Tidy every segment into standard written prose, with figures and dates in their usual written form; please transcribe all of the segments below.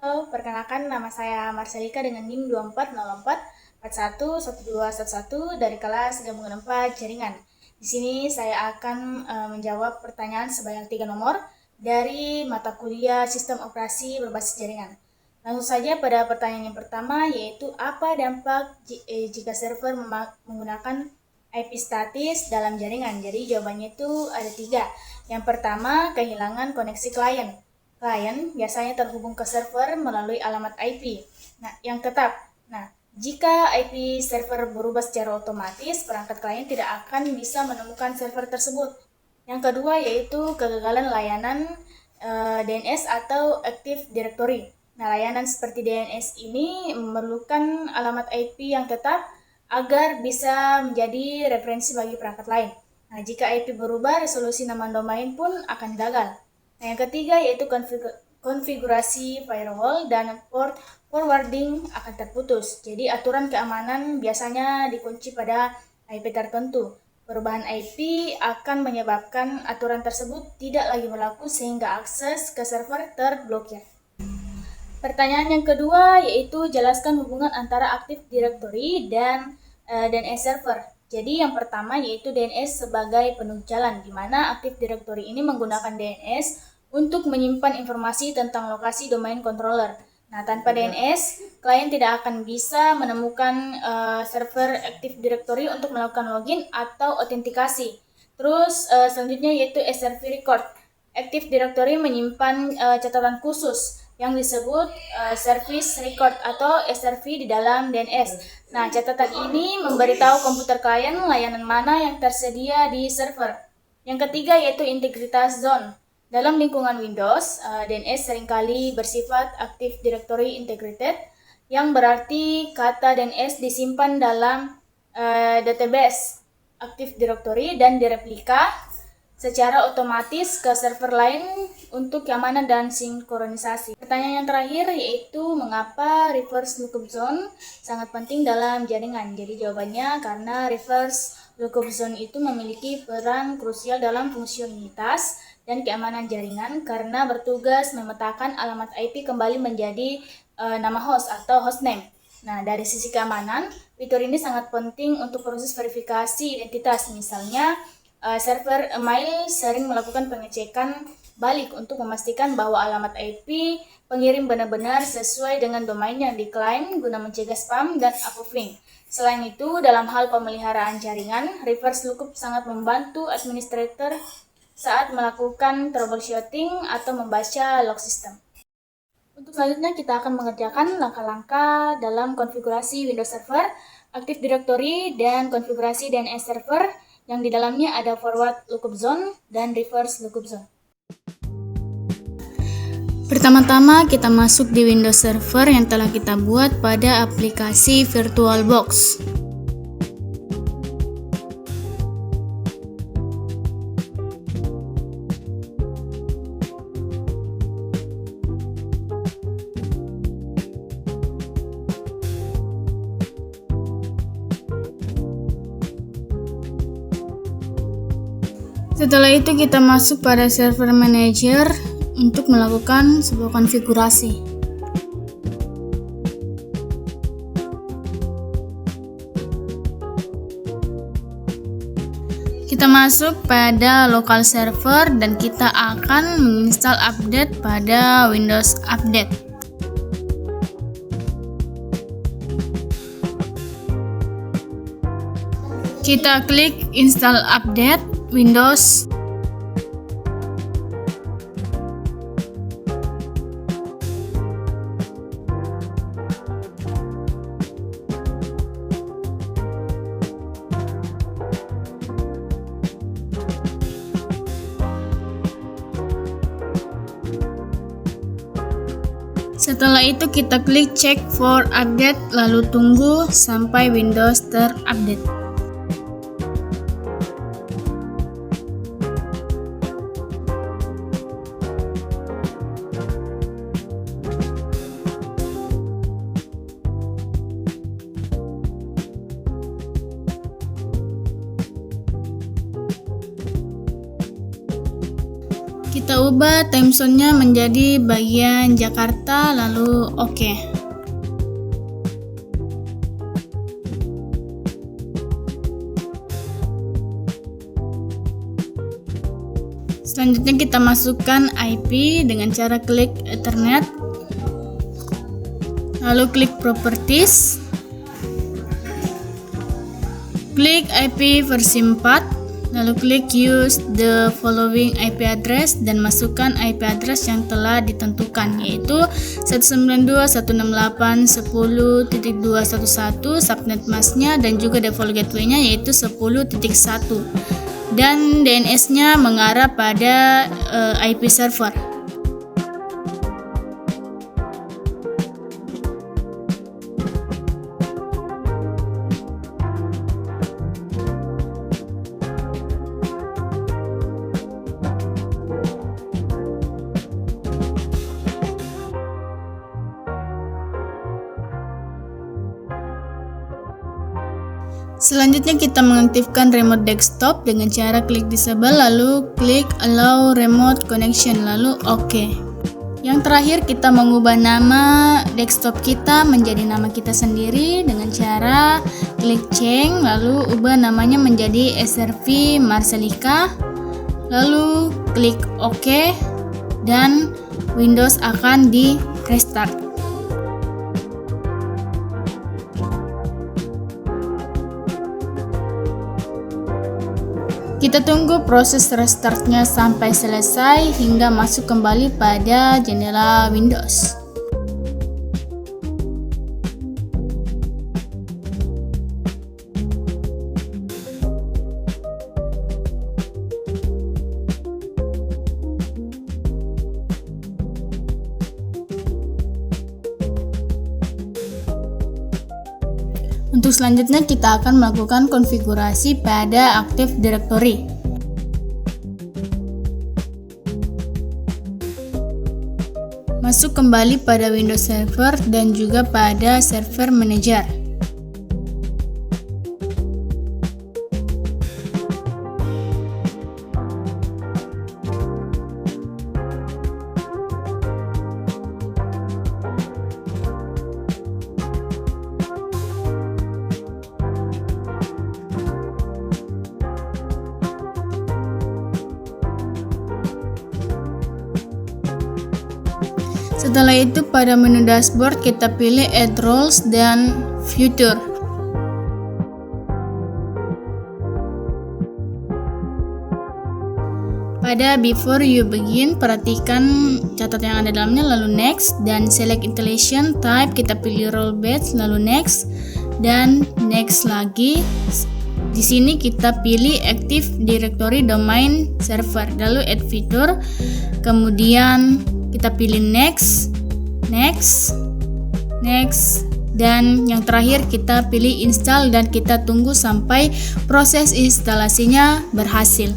Halo, perkenalkan nama saya Marcelika dengan NIM 2404411211 dari kelas gabungan 4 jaringan. Di sini saya akan menjawab pertanyaan sebanyak 3 nomor dari mata kuliah Sistem Operasi Berbasis Jaringan. Langsung saja pada pertanyaan yang pertama, yaitu apa dampak jika server menggunakan IP statis dalam jaringan? Jadi jawabannya itu ada 3. Yang pertama, kehilangan koneksi klien. Klien biasanya terhubung ke server melalui alamat IP. Nah, yang tetap. Nah, jika IP server berubah secara otomatis, perangkat klien tidak akan bisa menemukan server tersebut. Yang kedua yaitu kegagalan layanan DNS atau Active Directory. Nah, layanan seperti DNS ini memerlukan alamat IP yang tetap agar bisa menjadi referensi bagi perangkat lain. Nah, jika IP berubah, resolusi nama domain pun akan gagal. Nah, yang ketiga yaitu konfigurasi firewall dan port forwarding akan terputus. Jadi aturan keamanan biasanya dikunci pada IP tertentu. Perubahan IP akan menyebabkan aturan tersebut tidak lagi berlaku sehingga akses ke server terblokir. Pertanyaan yang kedua yaitu jelaskan hubungan antara Active Directory dan DNS server. Jadi yang pertama yaitu DNS sebagai penuh jalan, di mana Active Directory ini menggunakan DNS untuk menyimpan informasi tentang lokasi domain controller. Nah, tanpa DNS, klien tidak akan bisa menemukan server Active Directory untuk melakukan login atau autentikasi. Terus selanjutnya yaitu SRV record. Active Directory menyimpan catatan khusus yang disebut service record atau SRV di dalam DNS. Nah, catatan ini memberitahu komputer klien layanan mana yang tersedia di server. Yang ketiga yaitu integritas zone. Dalam lingkungan Windows, DNS seringkali bersifat Active Directory Integrated, yang berarti kata DNS disimpan dalam database Active Directory dan direplika secara otomatis ke server lain untuk keamanan dan sinkronisasi. Pertanyaan yang terakhir yaitu mengapa reverse lookup zone sangat penting dalam jaringan. Jadi jawabannya karena reverse lookup zone itu memiliki peran krusial dalam fungsionalitas dan keamanan jaringan karena bertugas memetakan alamat IP kembali menjadi nama host atau hostname. Nah, dari sisi keamanan, fitur ini sangat penting untuk proses verifikasi identitas. Misalnya, server email sering melakukan pengecekan balik untuk memastikan bahwa alamat IP pengirim benar-benar sesuai dengan domain yang diklaim guna mencegah spam dan spoofing. Selain itu, dalam hal pemeliharaan jaringan, reverse lookup sangat membantu administrator saat melakukan troubleshooting atau membaca log system. Untuk selanjutnya kita akan mengerjakan langkah-langkah dalam konfigurasi Windows Server, Active Directory, dan konfigurasi DNS Server yang di dalamnya ada forward lookup zone dan reverse lookup zone. Pertama-tama kita masuk di Windows Server yang telah kita buat pada aplikasi VirtualBox. Setelah itu kita masuk pada server manager untuk melakukan sebuah konfigurasi. Kita masuk pada local server dan kita akan menginstal update pada Windows Update. Kita klik install update Windows. Setelah itu kita klik check for update lalu tunggu sampai Windows terupdate. Kita Kita ubah time zone-nya menjadi bagian Jakarta, lalu oke. Selanjutnya kita masukkan IP dengan cara klik Ethernet, lalu klik Properties, klik IP versi 4, lalu klik Use the following IP address dan masukkan IP address yang telah ditentukan, yaitu 192.168.10.211, subnet masknya dan juga default gateway-nya yaitu 10.1, dan DNS-nya mengarah pada IP server. Selanjutnya kita mengaktifkan remote desktop dengan cara klik disable, lalu klik allow remote connection, lalu oke. Yang terakhir kita mengubah nama desktop kita menjadi nama kita sendiri dengan cara klik change, lalu ubah namanya menjadi SRV Marcelika, lalu klik oke, dan Windows akan di restart. Kita tunggu proses restartnya sampai selesai hingga masuk kembali pada jendela Windows. Untuk selanjutnya kita akan melakukan konfigurasi pada Active Directory. Masuk kembali pada Windows Server dan juga pada Server Manager. Setelah itu pada menu dashboard kita pilih Add Roles dan Future. Pada Before You Begin, perhatikan catatan yang ada dalamnya, lalu Next, dan Select Installation Type, kita pilih Role Based, lalu Next, dan Next lagi. Di sini kita pilih Active Directory Domain Server, lalu Add Feature, kemudian kita pilih Next, Next, Next, dan yang terakhir kita pilih Install dan kita tunggu sampai proses instalasinya berhasil.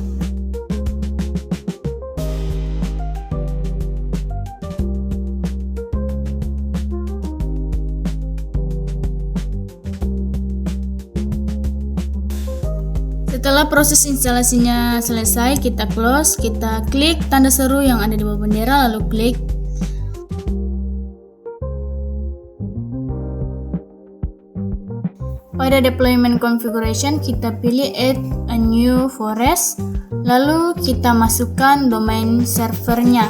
Setelah proses instalasinya selesai, kita close, kita klik tanda seru yang ada di bawah bendera, lalu klik. Pada deployment configuration, kita pilih add a new forest, lalu kita masukkan domain servernya,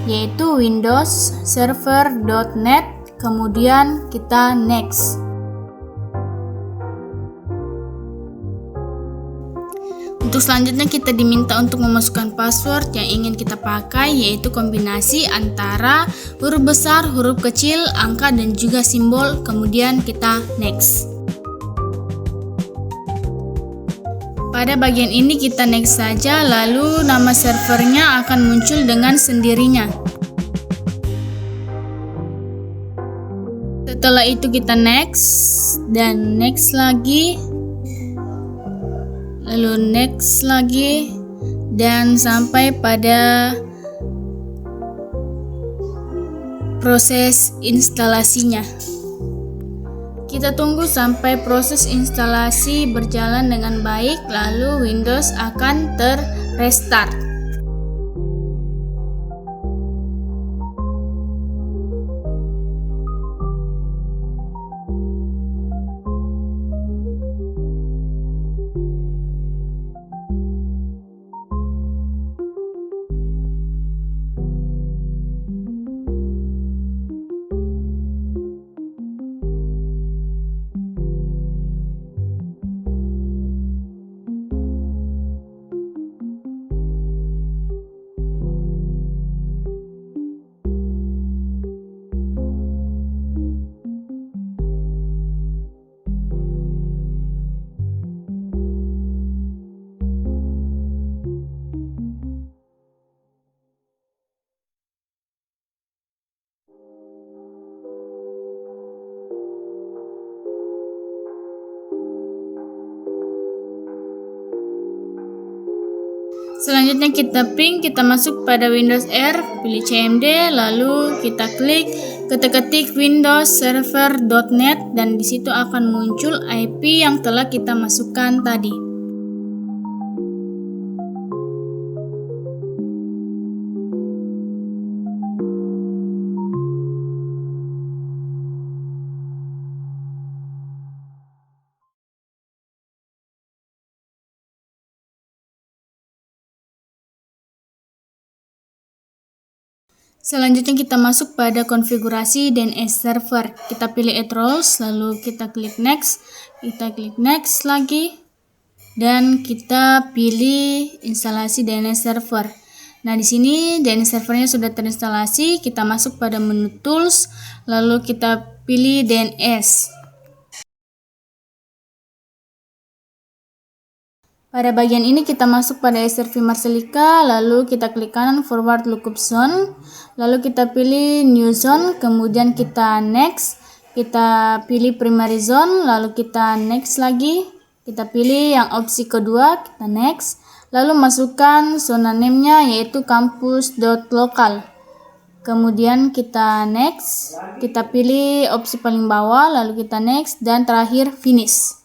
yaitu Windows Server.net, kemudian kita next. Untuk selanjutnya kita diminta untuk memasukkan password yang ingin kita pakai, yaitu kombinasi antara huruf besar, huruf kecil, angka, dan juga simbol, kemudian kita next. Pada bagian ini kita next saja, lalu nama servernya akan muncul dengan sendirinya. Setelah itu kita next dan next lagi, lalu next lagi, dan sampai pada proses instalasinya. Kita tunggu sampai proses instalasi berjalan dengan baik, lalu Windows akan terrestart. Selanjutnya kita kita masuk pada Windows R, pilih CMD, lalu kita klik, ketik Windows Server.net dan di situ akan muncul IP yang telah kita masukkan tadi. Selanjutnya kita masuk pada konfigurasi DNS server. Kita pilih add roles, lalu kita klik next lagi, dan kita pilih instalasi DNS server. Nah, di sini DNS servernya sudah terinstalasi. Kita masuk pada menu tools, lalu kita pilih DNS. Pada bagian ini kita masuk pada SRV Marcelica, lalu kita klik kanan forward lookup zone, lalu kita pilih new zone, kemudian kita next, kita pilih primary zone, lalu kita next lagi, kita pilih yang opsi kedua, kita next, lalu masukkan zona name-nya yaitu campus.local. Kemudian kita next, kita pilih opsi paling bawah, lalu kita next, dan terakhir finish.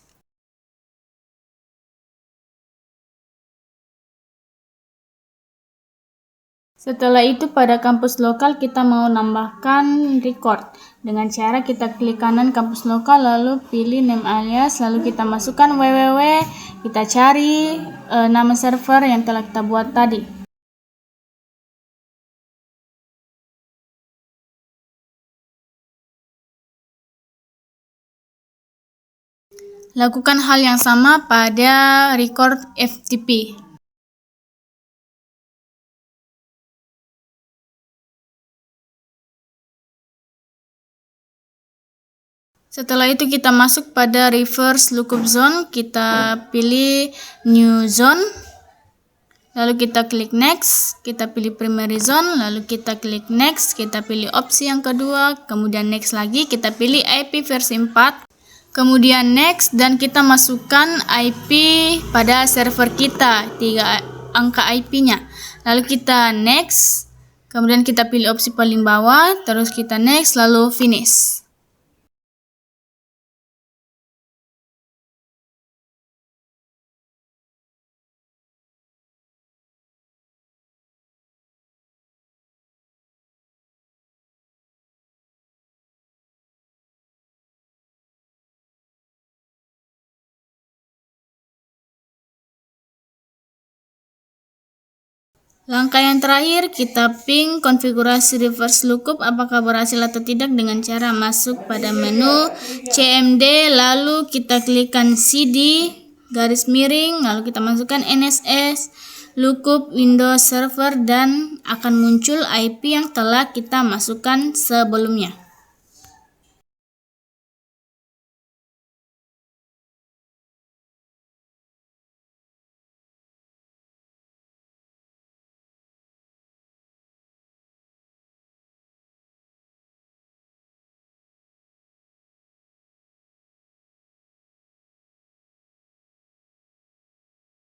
Setelah itu pada kampus lokal kita mau nambahkan record. Dengan cara kita klik kanan kampus lokal, lalu pilih name alias, lalu kita masukkan www, kita cari nama server yang telah kita buat tadi. Lakukan hal yang sama pada record FTP. Setelah itu kita masuk pada reverse lookup zone, kita pilih new zone, lalu kita klik next, kita pilih primary zone, lalu kita klik next, kita pilih opsi yang kedua, kemudian next lagi, kita pilih IP versi 4, kemudian next, dan kita masukkan IP pada server kita, 3 angka IP-nya, lalu kita next, kemudian kita pilih opsi paling bawah, terus kita next, lalu finish. Langkah yang terakhir, kita ping konfigurasi reverse lookup apakah berhasil atau tidak dengan cara masuk pada menu CMD, lalu kita klikkan CD garis miring, lalu kita masukkan NSS lookup Windows Server dan akan muncul IP yang telah kita masukkan sebelumnya.